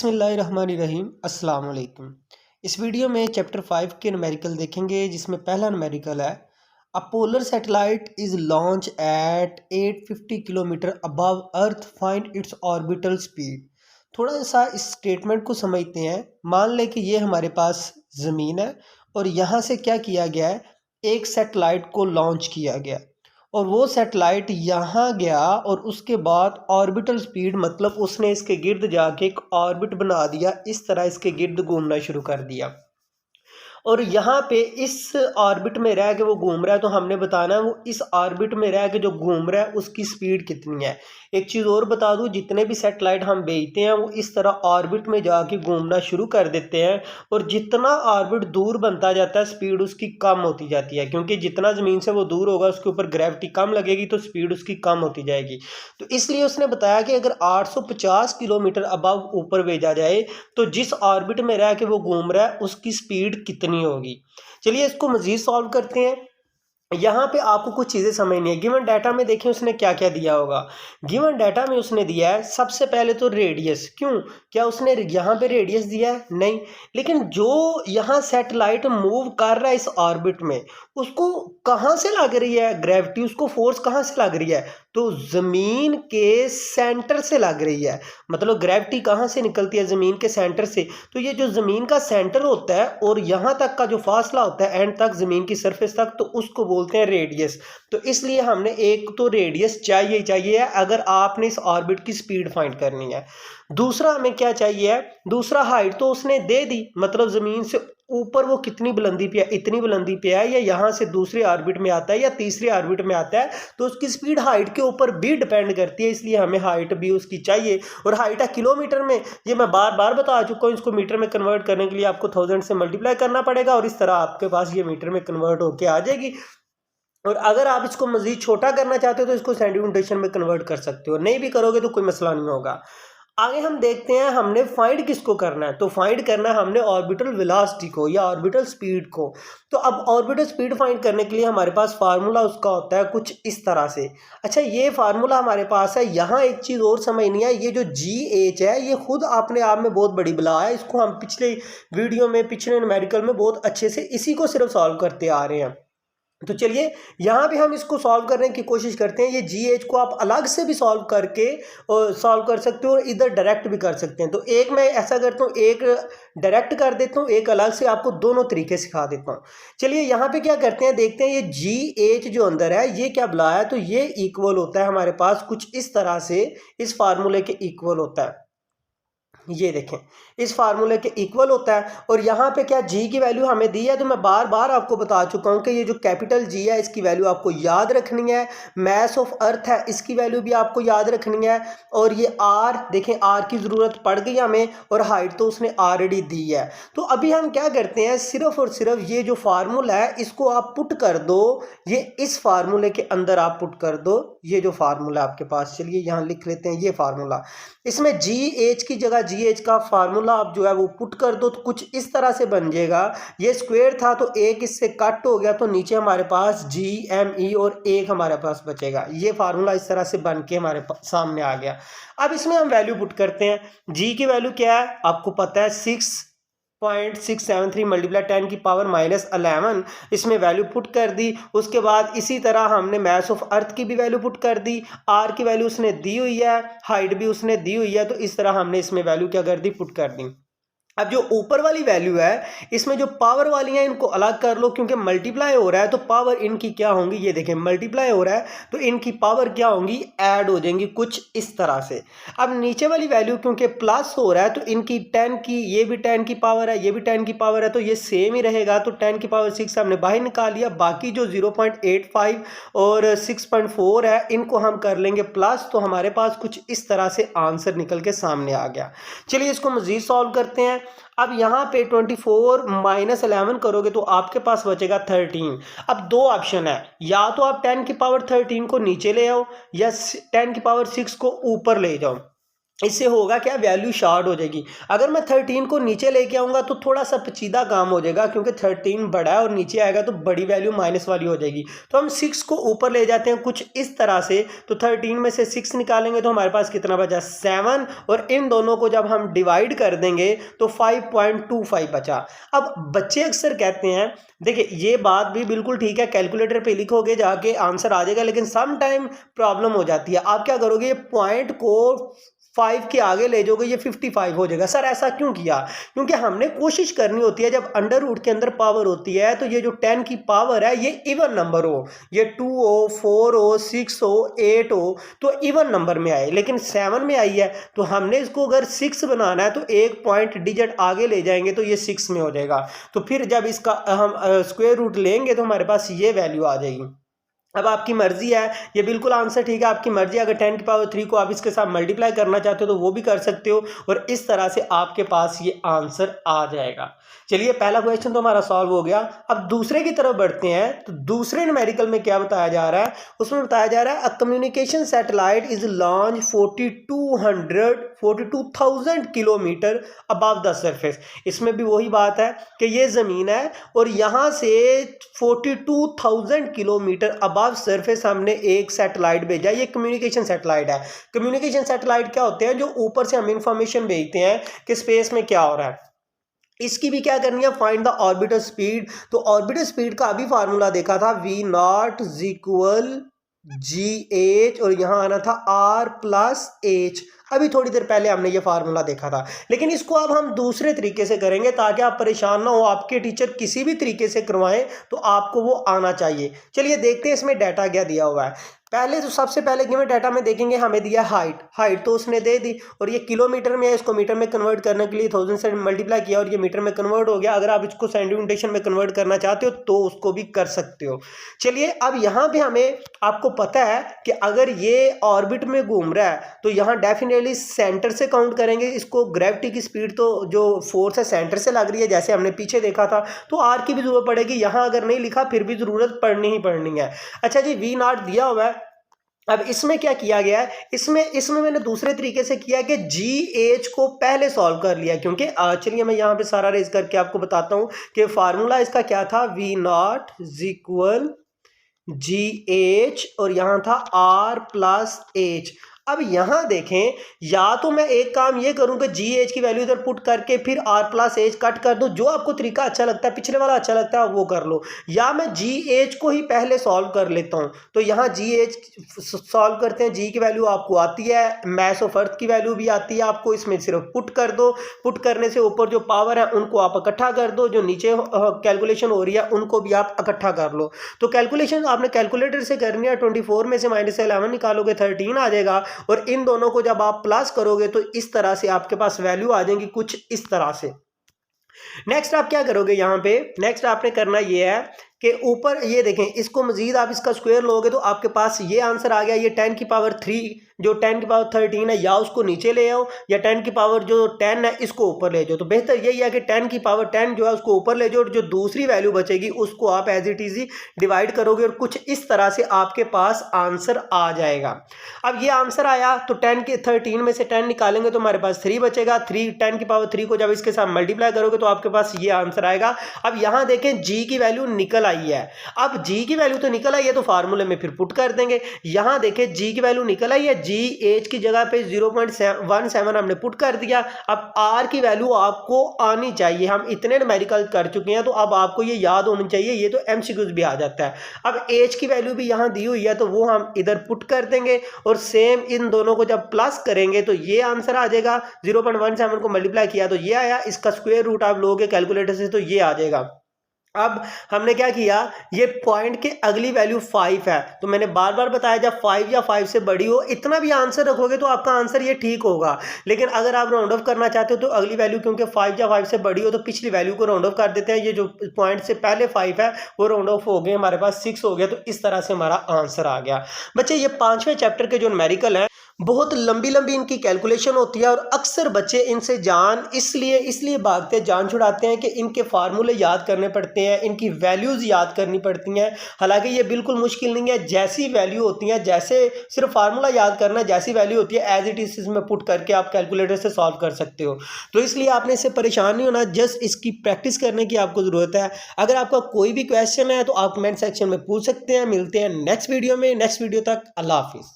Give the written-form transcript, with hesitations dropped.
बिस्मिल्लाहिर्रहमानिर्रहीम अस्सलाम वालेकुम। इस वीडियो में चैप्टर 5 के न्यूमेरिकल देखेंगे, जिसमें पहला न्यूमेरिकल है a polar satellite is launch eight 850 kilometre above earth, find its orbital speed. थोड़ा सा इस स्टेटमेंट को समझते हैं। मान लें कि ये हमारे पास ज़मीन है और यहाँ से क्या किया गया है, एक सैटेलाइट को लॉन्च किया गया और वो सैटेलाइट यहाँ गया और उसके बाद ऑर्बिटल स्पीड मतलब उसने इसके गिर्द जाके एक ऑर्बिट बना दिया, इस तरह इसके गिर्द घूमना शुरू कर दिया और यहाँ पे इस ऑर्बिट में रह के वो घूम रहा है। तो हमने बताना है वो इस ऑर्बिट में रह के जो घूम रहा है उसकी स्पीड कितनी है। एक चीज़ और बता दूं, जितने भी सैटेलाइट हम भेजते हैं वो इस तरह ऑर्बिट में जाके घूमना शुरू कर देते हैं और जितना ऑर्बिट दूर बनता जाता है स्पीड उसकी कम होती जाती है, क्योंकि जितना ज़मीन से वो दूर होगा उसके ऊपर ग्रेविटी कम लगेगी तो स्पीड उसकी कम होती जाएगी। तो इसलिए उसने बताया कि अगर 850 किलोमीटर अबव ऊपर भेजा जाए तो जिस ऑर्बिट में रह के वो घूम रहा है उसकी स्पीड कितनी होगी। चलिए इसको मजीद सॉल्व करते हैं। यहाँ पे आपको कुछ चीज़ें समझनी है। गिवन डाटा में देखें उसने क्या क्या दिया होगा। गिवन डाटा में उसने दिया है सबसे पहले तो रेडियस। क्यों, क्या उसने यहाँ पे रेडियस दिया है? नहीं। लेकिन जो यहाँ सैटेलाइट मूव कर रहा है इस ऑर्बिट में उसको कहाँ से लग रही है ग्रेविटी, उसको फोर्स कहाँ से लग रही है? तो ज़मीन के सेंटर से लग रही है। मतलब ग्रेविटी कहाँ से निकलती है? ज़मीन के सेंटर से। तो ये जो ज़मीन का सेंटर होता है और यहाँ तक का जो फासला होता है एंड तक ज़मीन की सरफेस तक, तो उसको बोलते हैं रेडियस। तो इसलिए हमने एक तो रेडियस चाहिए चाहिए है अगर आपने इस ऑर्बिट की स्पीड फाइंड करनी है। दूसरा हमें क्या चाहिए है? दूसरा हाइट तो उसने दे दी, मतलब ज़मीन से ऊपर वो कितनी बुलंदी पे है, इतनी बुलंदी पे है, या यहाँ से दूसरे ऑर्बिट में आता है या तीसरे ऑर्बिट में आता है, तो उसकी स्पीड हाइट के ऊपर भी डिपेंड करती है। इसलिए हमें हाइट भी उसकी चाहिए। और हाइट है किलोमीटर में, ये मैं बार बार बता चुका हूँ। इसको मीटर में कन्वर्ट करने के लिए आपको 1000 से मल्टीप्लाई करना पड़ेगा और इस तरह आपके पास ये मीटर में कन्वर्ट होके आ जाएगी। और अगर आप इसको मजीद छोटा करना चाहते हो तो इसको सेंटीमीटर में कन्वर्ट कर सकते हो, नहीं भी करोगे तो कोई मसला नहीं होगा। आगे हम देखते हैं हमने फाइंड किसको करना है। तो फाइंड करना है हमने ऑर्बिटल वेलोसिटी को या ऑर्बिटल स्पीड को। तो अब ऑर्बिटल स्पीड फाइंड करने के लिए हमारे पास फार्मूला उसका होता है कुछ इस तरह से। अच्छा, ये फार्मूला हमारे पास है। यहाँ एक चीज़ और समझनी है, ये जो GH है ये खुद अपने आप में बहुत बड़ी बला है। इसको हम पिछले वीडियो में, पिछले न्यूमेरिकल में बहुत अच्छे से इसी को सिर्फ सॉल्व करते आ रहे हैं। तो चलिए यहाँ पे हम इसको सॉल्व करने की कोशिश करते हैं। ये GH को आप अलग से भी सॉल्व करके सॉल्व कर सकते हो और इधर डायरेक्ट भी कर सकते हैं। तो एक मैं ऐसा करता हूँ, एक डायरेक्ट कर देता हूँ, एक अलग से आपको दोनों तरीके सिखा देता हूँ। चलिए यहाँ पे क्या करते हैं, देखते हैं ये GH जो अंदर है ये क्या बुलाया है। तो ये इक्वल होता है हमारे पास कुछ इस तरह से, इस फार्मूले के इक्वल होता है। ये देखें इस फार्मूले के इक्वल होता है। और यहाँ पे क्या G की वैल्यू हमें दी है। तो मैं बार बार आपको बता चुका हूँ कि ये जो कैपिटल G है इसकी वैल्यू आपको याद रखनी है। मैस ऑफ अर्थ है इसकी वैल्यू भी आपको याद रखनी है। और ये R देखें, R की ज़रूरत पड़ गई हमें और हाइट तो उसने ऑलरेडी दी है। तो अभी हम क्या करते हैं, सिर्फ और सिर्फ ये जो फार्मूला है इसको आप पुट कर दो, ये इस फार्मूले के अंदर आप पुट कर दो। ये जो फार्मूला आपके पास, चलिए यहाँ लिख लेते हैं ये फार्मूला। इसमें GH की जगह GH का फार्मूला आप जो है वो पुट कर दो तो कुछ इस तरह से बन जाएगा। ये स्क्वायर था तो एक इससे कट हो गया तो नीचे हमारे पास GME और एक हमारे पास बचेगा। ये फार्मूला इस तरह से बन के हमारे सामने आ गया। अब इसमें हम वैल्यू पुट करते हैं। G की वैल्यू क्या है आपको पता है, 6.673 मल्टीप्लाई 10 की पावर -11। इसमें वैल्यू पुट कर दी। उसके बाद इसी तरह हमने मैस ऑफ अर्थ की भी वैल्यू पुट कर दी। R की वैल्यू उसने दी हुई है, हाइट भी उसने दी हुई है, तो इस तरह हमने इसमें वैल्यू क्या कर दी, पुट कर दी। अब जो ऊपर वाली वैल्यू है इसमें जो पावर वाली है इनको अलग कर लो, क्योंकि मल्टीप्लाई हो रहा है तो पावर इनकी क्या होंगी, ये देखें मल्टीप्लाई हो रहा है तो इनकी पावर क्या होंगी, ऐड हो जाएंगी कुछ इस तरह से। अब नीचे वाली वैल्यू क्योंकि प्लस हो रहा है तो इनकी 10 की, ये भी 10 की पावर है, ये भी 10 की पावर है, तो ये सेम ही रहेगा। तो 10 की पावर 6 हमने बाहर निकाल लिया। बाकी जो 0.85 और 6.4 है इनको हम कर लेंगे प्लस, तो हमारे पास कुछ इस तरह से आंसर निकल के सामने आ गया। चलिए इसको मजीद सॉल्व करते हैं। अब यहाँ पे 24 - 11 करोगे तो आपके पास बचेगा 13। अब दो ऑप्शन है, या तो आप 10 की पावर 13 को नीचे ले आओ या 10 की पावर 6 को ऊपर ले जाओ। इससे होगा क्या, वैल्यू शॉर्ट हो जाएगी। अगर मैं 13 को नीचे लेके आऊँगा तो थोड़ा सा पेचीदा काम हो जाएगा, क्योंकि 13 बड़ा है और नीचे आएगा तो बड़ी वैल्यू माइनस वाली हो जाएगी। तो हम 6 को ऊपर ले जाते हैं कुछ इस तरह से। तो 13 में से 6 निकालेंगे तो हमारे पास कितना बचा, 7। और इन दोनों को जब हम डिवाइड कर देंगे तो 5.25 बचा। अब बच्चे अक्सर कहते हैं, देखिए ये बात भी बिल्कुल ठीक है, कैलकुलेटर पे लिखोगे जाके आंसर आ जाएगा, लेकिन सम टाइम प्रॉब्लम हो जाती है। आप क्या करोगे, ये पॉइंट को 5 के आगे ले जाओगे, ये 55 हो जाएगा। सर ऐसा क्यों किया, क्योंकि हमने कोशिश करनी होती है जब अंडर रूट के अंदर पावर होती है तो ये जो 10 की पावर है ये इवन नंबर हो, ये 2 हो, 4 हो, 6 हो, 8 हो, तो इवन नंबर में आए। लेकिन 7 में आई है तो हमने इसको अगर 6 बनाना है तो एक पॉइंट डिजिट आगे ले जाएंगे तो ये 6 में हो जाएगा। तो फिर जब इसका हम स्क्वायर रूट लेंगे तो हमारे पास ये वैल्यू आ जाएगी। अब आपकी मर्जी है, ये बिल्कुल आंसर ठीक है, आपकी मर्जी है। अगर 10 की पावर 3 को आप इसके साथ मल्टीप्लाई करना चाहते हो तो वो भी कर सकते हो, और इस तरह से आपके पास ये आंसर आ जाएगा। चलिए पहला क्वेश्चन तो हमारा सॉल्व हो गया। अब दूसरे की तरफ बढ़ते हैं। तो दूसरे न्यूमेरिकल में क्या बताया जा रहा है, उसमें बताया जा रहा है a communication satellite is launch 42,000 kilometre above the surface. इसमें भी वही बात है कि ये ज़मीन है और यहाँ से 42,000 किलोमीटर अबव सरफेस हमने एक सैटेलाइट भेजा। ये कम्युनिकेशन सैटेलाइट है। कम्युनिकेशन सैटेलाइट क्या होते हैं, जो ऊपर से हम इंफॉर्मेशन भेजते हैं कि स्पेस में क्या हो रहा है। इसकी भी क्या करनी है, फाइंड द ऑर्बिटल स्पीड। तो ऑर्बिटल स्पीड का अभी फार्मूला देखा था, v0 इक्वल gh, और यहां आना था r प्लस h। अभी थोड़ी देर पहले हमने ये फार्मूला देखा था, लेकिन इसको अब हम दूसरे तरीके से करेंगे ताकि आप परेशान ना हो। आपके टीचर किसी भी तरीके से करवाएं तो आपको वो आना चाहिए। चलिए देखते हैं इसमें डाटा क्या दिया हुआ है। पहले तो सबसे पहले गिवन डाटा में देखेंगे, हमें दिया हाइट तो उसने दे दी, और ये किलोमीटर में है, इसको मीटर में कन्वर्ट करने के लिए 1000 से मल्टीप्लाई किया और ये मीटर में कन्वर्ट हो गया। अगर आप इसको सेंटीमीटर में कन्वर्ट करना चाहते हो तो उसको भी कर सकते हो। चलिए अब यहाँ पे हमें, आपको पता है कि अगर ये ऑर्बिट में घूम रहा है तो यहाँ डेफिनेटली सेंटर से काउंट करेंगे इसको। ग्रेविटी की स्पीड तो जो फोर्स है सेंटर से लग रही है, जैसे हमने पीछे देखा था, तो आर की भी जरूरत पड़ेगी। यहाँ अगर नहीं लिखा फिर भी जरूरत पड़नी ही पड़नी है। अच्छा जी, v0 दिया हुआ है। अब इसमें क्या किया गया है, इसमें मैंने दूसरे तरीके से किया कि GH को पहले सॉल्व कर लिया, क्योंकि चलिए मैं यहाँ पे सारा रेज करके आपको बताता हूँ कि फार्मूला इसका क्या था, v0 इक्वल GH और यहाँ था R प्लस H। अब यहाँ देखें, या तो मैं एक काम ये करूँ कि GH की वैल्यू इधर पुट करके फिर R प्लस H कट कर दूँ, जो आपको तरीका अच्छा लगता है, पिछले वाला अच्छा लगता है वो कर लो, या मैं GH को ही पहले सॉल्व कर लेता हूँ। तो यहाँ GH सॉल्व करते हैं, G की वैल्यू आपको आती है, मैस ऑफ अर्थ की वैल्यू भी आती है आपको, इसमें सिर्फ पुट कर दो। पुट करने से ऊपर जो पावर है उनको आप इकट्ठा कर दो, जो नीचे कैलकुलेशन हो रही है उनको भी आप इकट्ठा कर लो। तो कैलकुलेशन आपने कैलकुलेटर से करनी है। 24 में से -11 निकालोगे 13 आ जाएगा, और इन दोनों को जब आप प्लस करोगे तो इस तरह से आपके पास वैल्यू आ जाएंगी कुछ इस तरह से। नेक्स्ट आप क्या करोगे, यहाँ पे नेक्स्ट आपने करना ये है कि ऊपर ये देखें, इसको मजीद आप इसका स्क्वायर लोगे तो आपके पास ये आंसर आ गया। ये 10 की पावर 3 जो 10 की पावर 13 है, या उसको नीचे ले आओ, या 10 की पावर जो 10 है इसको ऊपर ले जाओ। तो बेहतर यही है कि 10 की पावर 10 जो है उसको ऊपर ले जाओ, और जो दूसरी वैल्यू बचेगी उसको आप एज इट इज डिवाइड करोगे, और कुछ इस तरह से आपके पास आंसर आ जाएगा। अब ये आंसर आया तो 10 के 13 में से 10 निकालेंगे तो हमारे पास 3 बचेगा। 10 की पावर 3 को जब इसके साथ मल्टीप्लाई करोगे तो आपके पास ये आंसर आएगा। अब यहाँ देखें जी की वैल्यू निकल आई है। अब जी की वैल्यू तो निकल आई है तो फार्मूले में फिर पुट कर देंगे। यहाँ देखें जी की वैल्यू निकल आई है, जी एच की जगह पे 0.17 हमने पुट कर दिया। अब आर की वैल्यू आपको आनी चाहिए। हम इतने न्यूमेरिकल कर चुके हैं तो अब आपको ये याद होनी चाहिए, ये तो एमसीक्यूज भी आ जाता है। अब एच की वैल्यू भी यहाँ दी हुई है तो वो हम इधर पुट कर देंगे, और सेम इन दोनों को जब प्लस करेंगे तो ये आंसर आ जाएगा। 0.17 को मल्टीप्लाई किया तो ये आया, इसका स्क्वायर रूट आप लोगे कैलकुलेटर से तो ये आ जाएगा। अब हमने क्या किया, ये पॉइंट के अगली वैल्यू 5 है, तो मैंने बार बार बताया जब 5 या 5 से बड़ी हो इतना भी आंसर रखोगे तो आपका आंसर ये ठीक होगा। लेकिन अगर आप राउंड ऑफ करना चाहते हो तो अगली वैल्यू क्योंकि 5 या 5 से बड़ी हो तो पिछली वैल्यू को राउंड ऑफ कर देते हैं। ये जो पॉइंट से पहले 5 है वो राउंड ऑफ हो गए, हमारे पास 6 हो गया, तो इस तरह से हमारा आंसर आ गया। बच्चे ये 5वें चैप्टर के जो न्यूमेरिकल है बहुत लंबी लंबी इनकी कैलकुलेशन होती है और अक्सर बच्चे इनसे जान इसलिए भागते हैं, जान छुड़ाते हैं कि इनके फार्मूले याद करने पड़ते हैं, इनकी वैल्यूज़ याद करनी पड़ती हैं। हालांकि ये बिल्कुल मुश्किल नहीं है, जैसी वैल्यू होती हैं, जैसे सिर्फ फार्मूला याद करना, जैसी वैल्यू होती है एज इट इज़ इसमें पुट करके आप कैलकुलेटर से सॉल्व कर सकते हो। तो इसलिए आपने इससे परेशान नहीं होना, जस्ट इसकी प्रैक्टिस करने की आपको ज़रूरत है। अगर आपका कोई भी क्वेश्चन है तो आप कमेंट सेक्शन में पूछ सकते हैं। मिलते हैं नेक्स्ट वीडियो में। नेक्स्ट वीडियो तक अल्लाह हाफिज़।